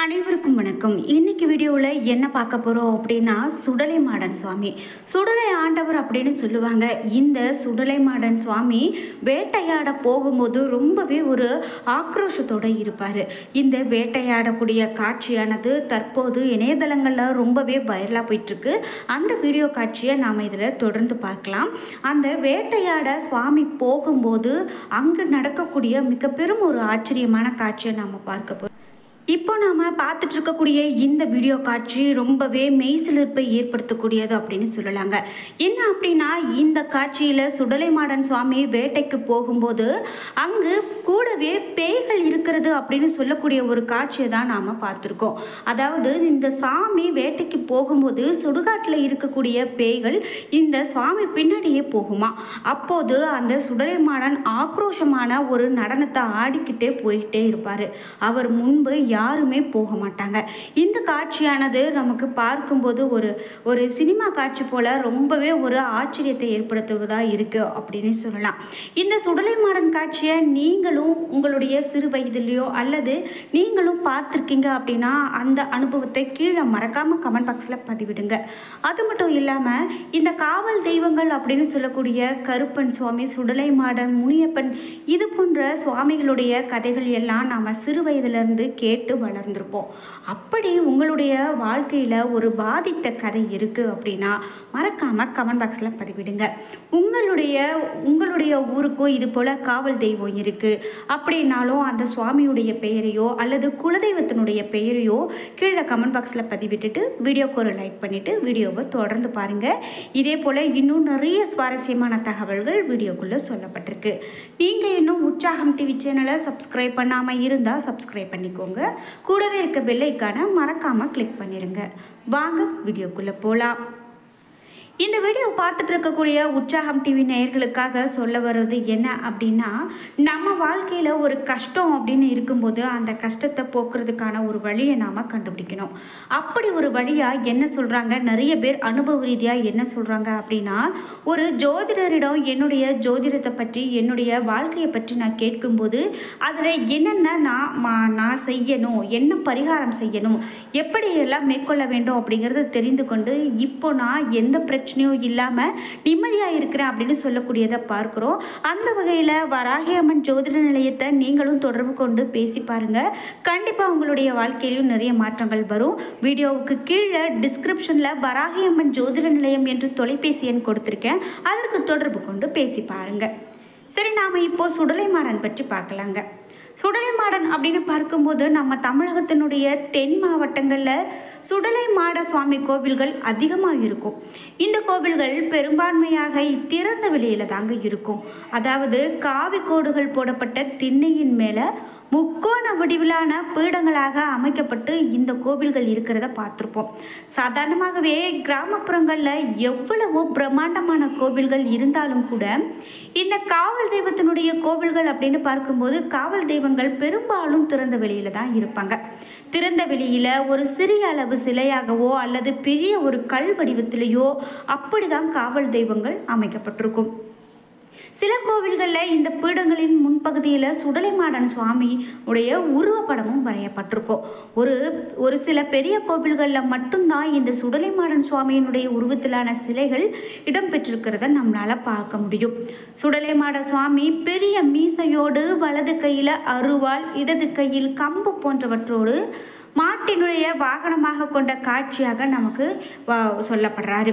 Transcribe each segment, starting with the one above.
அனைவருக்கும் வணக்கம். இன்னைக்கு வீடியோவில் என்ன பார்க்க போகிறோம் அப்படின்னா, சுடலை மாடன் சுவாமி. சுடலை ஆண்டவர் அப்படின்னு சொல்லுவாங்க. இந்த சுடலை மாடன் சுவாமி வேட்டையாட போகும்போது ரொம்பவே ஒரு ஆக்ரோஷத்தோடு இருப்பார். இந்த வேட்டையாடக்கூடிய காட்சியானது தற்போது இணையதளங்களில் ரொம்பவே வைரலாக போயிட்டுருக்கு. அந்த வீடியோ காட்சியை நாம் இதில் தொடர்ந்து பார்க்கலாம். அந்த வேட்டையாட சுவாமி போகும்போது அங்கு நடக்கக்கூடிய மிக பெரும் ஒரு ஆச்சரியமான காட்சியை நாம் பார்க்க போகிறோம். இப்போ நாம் பார்த்துட்டு இருக்கக்கூடிய இந்த வீடியோ காட்சி ரொம்பவே மெய்சிலிர்ப்பை ஏற்படுத்தக்கூடியது அப்படின்னு சொல்லலாங்க. என்ன அப்படின்னா, இந்த காட்சியில் சுடலை மாடன் சுவாமி வேட்டைக்கு போகும்போது அங்கு கூடவே பேய்கள் இருக்கிறது அப்படின்னு சொல்லக்கூடிய ஒரு காட்சியை தான் நாம் பார்த்துருக்கோம். அதாவது இந்த சாமி வேட்டைக்கு போகும்போது சுடுகாட்டில் இருக்கக்கூடிய பேய்கள் இந்த சுவாமி பின்னாடியே போகுமா. அப்போது அந்த சுடலை மாடன் ஆக்ரோஷமான ஒரு நடனத்தை ஆடிக்கிட்டே போயிட்டே இருப்பார். அவர் முன்பு யாருமே போக மாட்டாங்க. இந்த காட்சியானது நமக்கு பார்க்கும்போது ஒரு சினிமா காட்சி போல ரொம்பவே ஒரு ஆச்சரியத்தை ஏற்படுத்துவதாக இருக்குது அப்படின்னு சொல்லலாம். இந்த சுடலை மாடன் காட்சியை நீங்களும் உங்களுடைய சிறு வயதிலையோ அல்லது நீங்களும் பார்த்துருக்கீங்க அப்படின்னா அந்த அனுபவத்தை கீழே மறக்காமல் கமெண்ட் பாக்ஸில் பதிவிடுங்க. அது மட்டும் இல்லாமல் இந்த காவல் தெய்வங்கள் அப்படின்னு சொல்லக்கூடிய கருப்பன் சுவாமி, சுடலை மாடன், முனியப்பன் இது போன்ற சுவாமிகளுடைய கதைகள் எல்லாம் நாம் சிறு வயதிலிருந்து கேட்டு வளர்ந்திருப்போம். அப்படி உங்களுடைய வாழ்க்கையில் ஒரு பாதித்த கதை இருக்குது அப்படின்னா மறக்காமல் கமெண்ட் பாக்ஸில் பதிவிடுங்க. உங்களுடைய ஊருக்கும் இது போல் காவல் தெய்வம் இருக்குது அப்படின்னாலும் அந்த சுவாமியுடைய பெயரையோ அல்லது குலதெய்வத்தினுடைய பெயரையோ கீழே கமெண்ட் பாக்ஸில் பதிவிட்டுட்டு வீடியோக்கு ஒரு லைக் பண்ணிவிட்டு வீடியோவை தொடர்ந்து பாருங்கள். இதே போல் இன்னும் நிறைய சுவாரஸ்யமான தகவல்கள் வீடியோக்குள்ளே சொல்லப்பட்டிருக்கு. நீங்கள் இன்னும் உற்சாகம் டிவி சேனலை சப்ஸ்கிரைப் பண்ணாமல் இருந்தால் சப்ஸ்கிரைப் பண்ணிக்கோங்க. கூடவே இருக்க பெல் ஐகானை மறக்காமல் கிளிக் பண்ணிடுங்க. வாங்க வீடியோக்குள்ளே போகலாம். இந்த வீடியோ பார்த்துட்டு இருக்கக்கூடிய உற்சாகம் டிவி நேயர்களுக்காக சொல்ல வர்றது என்ன அப்படின்னா, நம்ம வாழ்க்கையில் ஒரு கஷ்டம் அப்படின்னு இருக்கும்போது அந்த கஷ்டத்தை போக்குறதுக்கான ஒரு வழியை நாம் கண்டுபிடிக்கணும். அப்படி ஒரு வழியாக என்ன சொல்கிறாங்க, நிறைய பேர் அனுபவ ரீதியாக என்ன சொல்கிறாங்க அப்படின்னா, ஒரு ஜோதிடரிடம் என்னுடைய ஜோதிடத்தை பற்றி என்னுடைய வாழ்க்கையை பற்றி நான் கேட்கும்போது அதில் என்னென்ன நான் செய்யணும், என்ன பரிகாரம் செய்யணும், எப்படியெல்லாம் மேற்கொள்ள வேண்டும் அப்படிங்கிறத தெரிந்து கொண்டு இப்போ நான் எந்த பிரச்சனையும் இல்லாமல் நிம்மதியாக இருக்கிறேன் அப்படின்னு சொல்லக்கூடியதை பார்க்குறோம். அந்த வகையில் வராகி அம்மன் ஜோதிட நிலையத்தை நீங்களும் தொடர்பு கொண்டு பேசி பாருங்கள். கண்டிப்பாக உங்களுடைய வாழ்க்கையிலும் நிறைய மாற்றங்கள் வரும். வீடியோவுக்கு கீழே டிஸ்கிரிப்ஷனில் வராகி அம்மன் ஜோதிட நிலையம் என்று தொலைபேசி எண் கொடுத்துருக்கேன். அதற்கு தொடர்பு கொண்டு பேசி பாருங்கள். சரி, நாம் இப்போது சுடலை மாடன் பற்றி பார்க்கலாங்க. சுடலை மாடன் அப்படின்னு பார்க்கும்போது நம்ம தமிழகத்தினுடைய தென் மாவட்டங்களில் சுடலை மாட சுவாமி கோவில்கள் அதிகமாக இருக்கும். இந்த கோவில்கள் பெரும்பான்மையாக திறந்த வெளியில் தாங்க இருக்கும். அதாவது காவி கோடுகள் போடப்பட்ட திண்ணையின் மேலே முக்கோண வடிவிலான பீடங்களாக அமைக்கப்பட்டு இந்த கோவில்கள் இருக்கிறத பார்த்துருப்போம். சாதாரணமாகவே கிராமப்புறங்களில் எவ்வளவோ பிரம்மாண்டமான கோவில்கள் இருந்தாலும் கூட இந்த காவல் தெய்வத்தினுடைய கோவில்கள் அப்படின்னு பார்க்கும்போது காவல் தெய்வங்கள் பெரும்பாலும் திறந்த வெளியில் தான் இருப்பாங்க. திறந்த வெளியில் ஒரு சிறிய அளவு சிலையாகவோ அல்லது பெரிய ஒரு கல் வடிவத்திலேயோ அப்படி தான் காவல் தெய்வங்கள் அமைக்கப்பட்டிருக்கும். சில கோவில்களில் இந்த பீடங்களின் முன்பகுதியில் சுடலை மாடன் சுவாமி உடைய உருவப்படமும் வரையப்பட்டிருக்கும். ஒரு சில பெரிய கோவில்களில் மட்டும்தான் இந்த சுடலை மாடன் சுவாமியினுடைய உருவத்திலான சிலைகள் இடம்பெற்றிருக்கிறத நம்மளால் பார்க்க முடியும். சுடலை மாட சுவாமி பெரிய மீசையோடு வலது கையில் அருவாள், இடது கையில் கம்பு போன்றவற்றோடு மாட்டினுடைய வாகனமாக கொண்ட காட்சியாக நமக்கு சொல்லப்படுறாரு.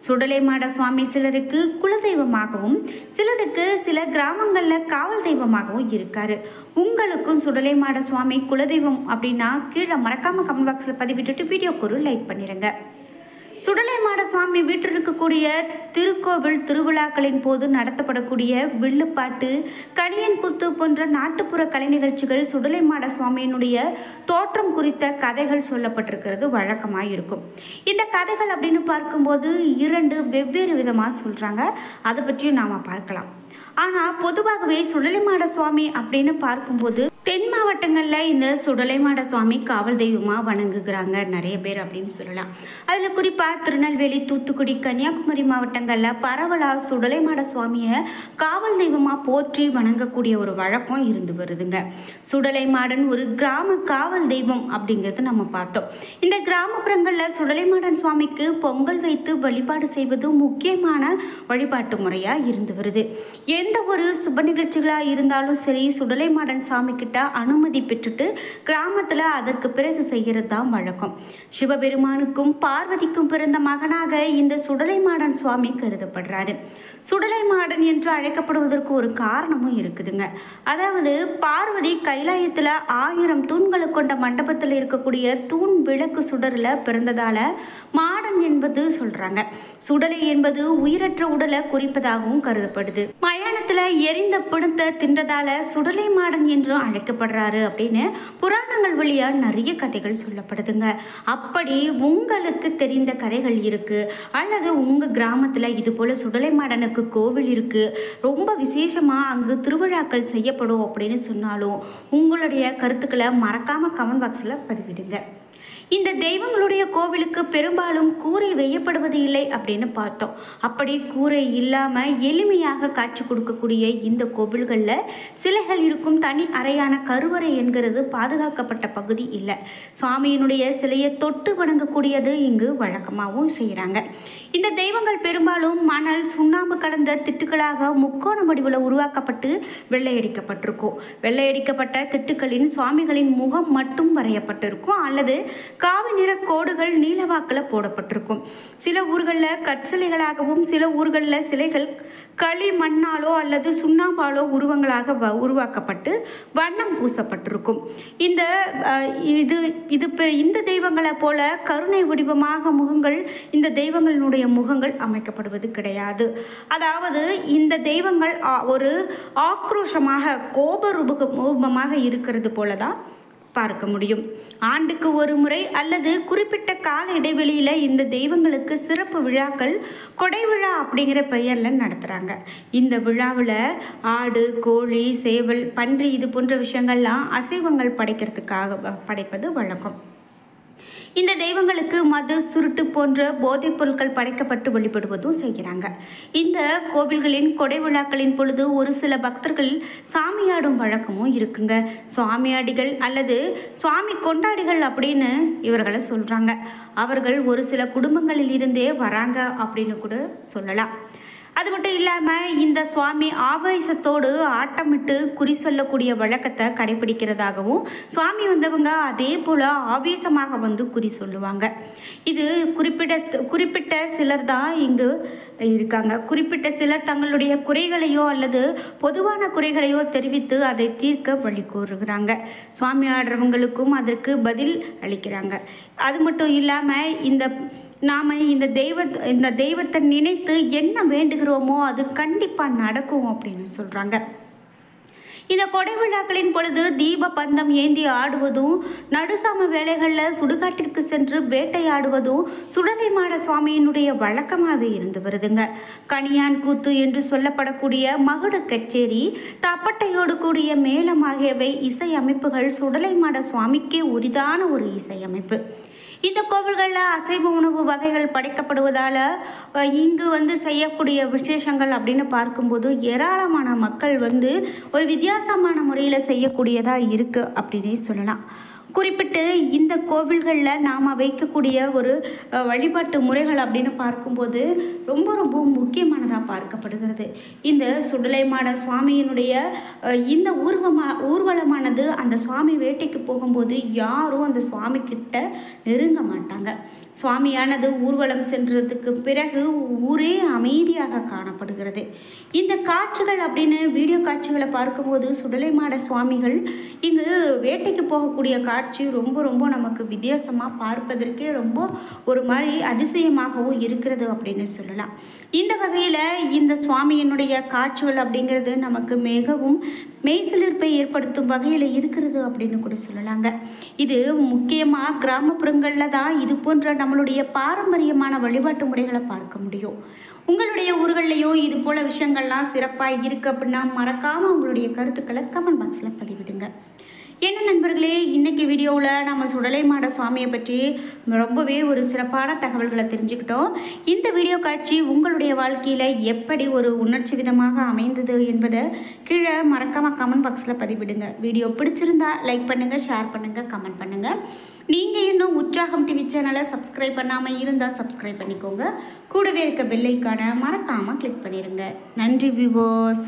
சுடலை மாட சுவாமி சிலருக்கு குலதெய்வமாகவும் சிலருக்கு சில கிராமங்களில் காவல் தெய்வமாகவும் இருக்காரு. உங்களுக்கும் சுடலை மாட சுவாமி குலதெய்வம் அப்படின்னா கீழே மறக்காமல் கமெண்ட் பாக்ஸில் பதிவிட்டுட்டு வீடியோக்கு ஒரு லைக் பண்ணிடுங்க. சுடலை மாட சுவாமி வீட்டில் இருக்கக்கூடிய திருக்கோவில் திருவிழாக்களின் போது நடத்தப்படக்கூடிய வில்லுப்பாட்டு, கணியன் கூத்து போன்ற நாட்டுப்புற கலை நிகழ்ச்சிகள் சுடலை மாட சுவாமியினுடைய தோற்றம் குறித்த கதைகள் சொல்லப்பட்டிருக்கிறது வழக்கமாக இருக்கும். இந்த கதைகள் அப்படின்னு பார்க்கும்போது 2 வெவ்வேறு விதமாக சொல்கிறாங்க. அதை பற்றியும் நாம் பார்க்கலாம். ஆனால் பொதுவாகவே சுடலை மாட சுவாமி அப்படின்னு பார்க்கும்போது தென் மாவட்டங்களில் இந்த சுடலைமாட சுவாமி காவல் தெய்வமாக வணங்குகிறாங்க நிறைய பேர் அப்படின்னு சொல்லலாம். அதில் குறிப்பாக திருநெல்வேலி, தூத்துக்குடி, கன்னியாகுமரி மாவட்டங்களில் பரவலாக சுடலைமாட சுவாமியை காவல் தெய்வமாக போற்றி வணங்கக்கூடிய ஒரு வழக்கம் இருந்து வருதுங்க. சுடலைமாடன் ஒரு கிராம காவல் தெய்வம் அப்படிங்கிறது நம்ம பார்த்தோம். இந்த கிராமப்புறங்களில் சுடலைமாடன் சுவாமிக்கு பொங்கல் வைத்து வழிபாடு செய்வது முக்கியமான வழிபாட்டு முறையாக இருந்து வருது. எந்த ஒரு சுப நிகழ்ச்சிகளாக இருந்தாலும் சரி, சுடலைமாடன் சாமிக்கு அனுமதி பெற்றுட்டு கிராமத்தில் அதற்கு பிறகு செய்கிறது தான் வழக்கம். சிவபெருமானுக்கும் பார்வதிக்கும் பிறந்த மகனாக இந்த சுடலைமாடன் சுவாமி கருதப்படுறாரு. சுடலைமாடன் என்று அழைக்கப்படுவதற்கு ஒரு காரணமும் இருக்குதுங்க. அதாவது பார்வதி கைலாயத்தில் 1000 தூண்களை கொண்ட மண்டபத்தில் இருக்கக்கூடிய தூண் விளக்கு சுடரில் பிறந்ததால மாடன் என்பது சொல்றாங்க. சுடலை என்பது உயிரற்ற உடலை குறிப்பதாகவும் கருதப்படுது. மயானத்தில் எரிந்த பிணத்தை தின்றதால சுடலை மாடன் என்று அழைக்கப்படுறாரு அப்படின்னு புராணங்கள் வழியா நிறைய கதைகள் சொல்லப்படுதுங்க. அப்படி உங்களுக்கு தெரிந்த கதைகள் இருக்கு, அல்லது உங்க கிராமத்துல இது போல சுடலை மாடனுக்கு கோவில் இருக்கு, ரொம்ப விசேஷமா அங்கு திருவிழாக்கள் செய்யப்படும் அப்படின்னு சொன்னாலும் உங்களுடைய கருத்துக்களை மறக்காம கமெண்ட் பாக்ஸ்ல பதிவிடுங்க. இந்த தெய்வங்களுடைய கோவிலுக்கு பெரும்பாலும் கூரை வேயப்படுவது இல்லை அப்படின்னு பார்த்தோம். அப்படி கூரை இல்லாமல் எளிமையாக காட்சி கொடுக்கக்கூடிய இந்த கோவில்களில் சிலைகள் இருக்கும் தனி அறையான கருவறை என்கிறது பாதுகாக்கப்பட்ட பகுதி இல்லை. சுவாமியினுடைய சிலையை தொட்டு வணங்கக்கூடியது இங்கு வழக்கமாகவும் செய்கிறாங்க. இந்த தெய்வங்கள் பெரும்பாலும் மணல், சுண்ணாம்பு கலந்த திட்டுக்களாக முக்கோண வடிவில் உருவாக்கப்பட்டு வெள்ளையடிக்கப்பட்டிருக்கும். வெள்ளையடிக்கப்பட்ட திட்டுக்களின் சுவாமிகளின் முகம் மட்டும் வரையப்பட்டிருக்கும், அல்லது காவி நிற கோடுகள் நீலவாக்கில் போடப்பட்டிருக்கும். சில ஊர்களில் கற்சிலைகளாகவும், சில ஊர்களில் சிலைகள் களி மண்ணாலோ அல்லது சுண்ணாம்பாலோ உருவாக்கப்பட்டு வண்ணம் பூசப்பட்டிருக்கும். இந்த தெய்வங்களை போல கருணை வடிவமாக முகங்கள் இந்த தெய்வங்களினுடைய முகங்கள் அமைக்கப்படுவது கிடையாது. அதாவது இந்த தெய்வங்கள் ஒரு ஆக்ரோஷமாக கோப ரூபமாக இருக்கிறது போலதான் பார்க்க முடியும். ஆண்டுக்கு ஒரு முறை அல்லது குறிப்பிட்ட கால இடைவெளியில் இந்த தெய்வங்களுக்கு சிறப்பு விழாக்கள் கொடை விழா அப்படிங்கிற பெயரில் நடத்துகிறாங்க. இந்த விழாவில் ஆடு, கோழி, சேவல், பன்றி இது போன்ற விஷயங்கள்லாம் அசைவங்கள் படைப்பது வழக்கம். இந்த தெய்வங்களுக்கு மது, சுருட்டு போன்ற போதைப் பொருட்கள் படைக்கப்பட்டு வழிபடுவதும் செய்கிறாங்க. இந்த கோவில்களின் கொடை விழாக்களின் பொழுது ஒரு சில பக்தர்கள் சாமியாடும் வழக்கமும் இருக்குங்க. சுவாமியாடிகள் அல்லது சுவாமி கொண்டாடிகள் அப்படின்னு இவர்களை சொல்கிறாங்க. அவர்கள் ஒரு சில குடும்பங்களில் இருந்தே வராங்க அப்படின்னு கூட சொல்லலாம். அது மட்டும் இல்லாமல் இந்த சுவாமி ஆவேசத்தோடு ஆட்டமிட்டு குறி சொல்லக்கூடிய வழக்கத்தை கடைபிடிக்கிறதாகவும், சுவாமி வந்தவங்க அதே போல் ஆவேசமாக வந்து குறி சொல்லுவாங்க. இது குறிப்பிட்ட சிலர் தான் இங்கு இருக்காங்க. குறிப்பிட்ட சிலர் தங்களுடைய குறைகளையோ அல்லது பொதுவான குறைகளையோ தெரிவித்து அதை தீர்க்க வழி கூறுகிறாங்க. சுவாமி ஆடுறவங்களுக்கும் அதற்கு பதில் அளிக்கிறாங்க. அது மட்டும் இல்லாமல் நாம் இந்த தெய்வத்தை நினைத்து என்ன வேண்டுகிறோமோ அது கண்டிப்பாக நடக்கும் அப்படின்னு சொல்கிறாங்க. இந்த கொடை விழாக்களின் பொழுது தீப பந்தம் ஏந்தி ஆடுவதும், நடுசாம வேளைகளில் சுடுகாட்டிற்கு சென்று வேட்டையாடுவதும் சுடலைமாட சுவாமியினுடைய வழக்கமாகவே இருந்து வருதுங்க. கணியான் கூத்து என்று சொல்லப்படக்கூடிய மகுட கச்சேரி, தப்பட்டையோடு கூடிய மேளம் ஆகியவை இசை அமைப்புகள் சுடலைமாட சுவாமிக்கே உரிதான ஒரு இசையமைப்பு. இந்த கோவில்களில் அசைவ உணவு வகைகள் படைக்கப்படுவதால் இங்கு செய்யக்கூடிய விசேஷங்கள் அப்படின்னு பார்க்கும்போது ஏராளமான மக்கள் ஒரு வித்தியாசமான முறையில் செய்யக்கூடியதாக இருக்குது அப்படின்னே சொல்லலாம். குறிப்பிட்டு இந்த கோவில்களில் நாம் வைக்கக்கூடிய ஒரு வழிபாட்டு முறைகள் அப்படின்னு பார்க்கும்போது ரொம்ப ரொம்ப முக்கியமானதாக பார்க்கப்படுகிறது. இந்த சுடலைமாட சுவாமியினுடைய இந்த ஊர்வலமானது அந்த சுவாமி வேட்டைக்கு போகும்போது யாரும் அந்த சுவாமி கிட்ட நெருங்க மாட்டாங்க. சுவாமியானது ஊர்வலம் சென்றதுக்கு பிறகு ஊரே அமைதியாக காணப்படுகிறது. இந்த காட்சிகள் அப்படின்னு வீடியோ காட்சிகளை பார்க்கும்போது சுடலைமாட சுவாமிகள் இங்கு வேட்டைக்கு போகக்கூடிய காட்சி ரொம்ப ரொம்ப நமக்கு வித்தியாசமாக பார்ப்பதற்கே ரொம்ப ஒரு மாதிரி அதிசயமாகவும் இருக்கிறது அப்படின்னு சொல்லலாம். இந்த வகையில் இந்த சுவாமியினுடைய காட்சிகள் அப்படிங்கிறது நமக்கு மிகவும் மெய்சிலிர்ப்பை ஏற்படுத்தும் வகையில் இருக்கிறது அப்படின்னு கூட சொல்லலாங்க. இது முக்கியமாக கிராமப்புறங்களில் தான் இது போன்ற நம்மளுடைய பாரம்பரியமான வழிபாட்டு முறைகளை பார்க்க முடியும். உங்களுடைய ஊர்கள்லையும் இது போல் விஷயங்கள்லாம் சிறப்பாக இருக்குது அப்படின்னா மறக்காமல் உங்களுடைய கருத்துக்களை கமெண்ட் பாக்ஸில் பதிவிடுங்க. என்ன நண்பர்களே, இன்றைக்கி வீடியோவில் நம்ம சுடலை மாட சுவாமியை பற்றி ரொம்பவே ஒரு சிறப்பான தகவல்களை தெரிஞ்சுக்கிட்டோம். இந்த வீடியோ காட்சி உங்களுடைய வாழ்க்கையில் எப்படி ஒரு உணர்ச்சி விதமாக அமைந்தது என்பதை கீழே மறக்காமல் கமெண்ட் பாக்ஸில் பதிவிடுங்க. வீடியோ பிடிச்சிருந்தா லைக் பண்ணுங்கள், ஷேர் பண்ணுங்கள், கமெண்ட் பண்ணுங்கள். நீங்கள் இன்னும் உற்சாகம் டிவி சேனலை சப்ஸ்கிரைப் பண்ணாமல் இருந்தால் சப்ஸ்கிரைப் பண்ணிக்கோங்க. கூடவே இருக்க பெல் ஐக்கானை மறக்காமல் கிளிக் பண்ணிடுங்க. நன்றி வியூவர்ஸ்.